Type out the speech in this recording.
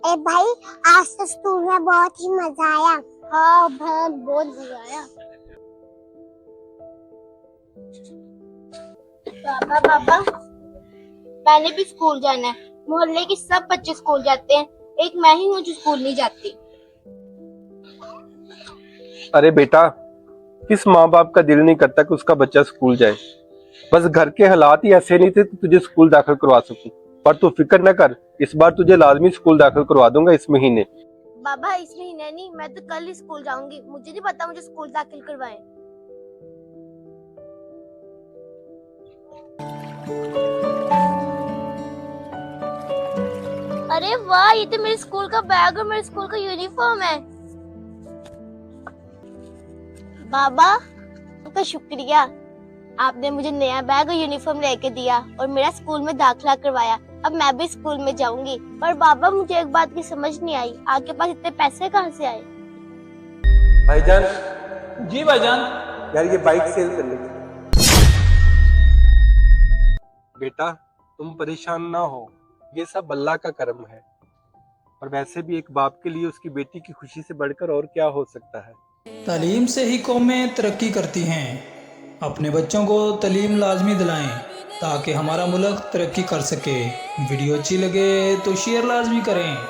ए भाई, आज तो स्कूल में बहुत ही मजा आया। हाँ बहन, बहुत मजा आया। पापा पापा, मैंने भी स्कूल जाना है। मोहल्ले के सब बच्चे स्कूल जाते हैं, एक मैं ही हूँ जो स्कूल नहीं जाती। अरे बेटा, किस माँ बाप का दिल नहीं करता कि उसका बच्चा स्कूल जाए। बस घर के हालात ही ऐसे नहीं थे कि तुझे स्कूल दाखिल करवा सकूं। पर तू फिक्र न कर, इस बार तुझे लाजमी स्कूल दाखिल करवा दूंगा इस महीने। बाबा इस महीने नहीं, मैं तो कल ही स्कूल जाऊंगी। मुझे नहीं पता मुझे स्कूल दाखिल करवाएं। अरे वाह, ये तो मेरे स्कूल का बैग और मेरे स्कूल का यूनिफॉर्म है। बाबा आपका शुक्रिया, आपने मुझे नया बैग और यूनिफॉर्म लेके दिया और मेरा स्कूल में दाखिला करवाया। अब मैं भी स्कूल में जाऊंगी। पर बाबा मुझे एक बात की समझ नहीं आई, आपके पास इतने पैसे कहाँ से आए? भाईजान, जी भाईजान। यार ये बाइक सेल कर ले। बेटा, तुम परेशान ना हो, ये सब अल्लाह का करम है। और वैसे भी एक बाप के लिए उसकी बेटी की खुशी से बढ़कर और क्या हो सकता है। तालीम से ही कौमें तरक्की करती हैं। अपने बच्चों को तालीम लाजमी दिलाएं ताकि हमारा मुल्क तरक्की कर सके। वीडियो अच्छी लगे तो शेयर लाजमी करें।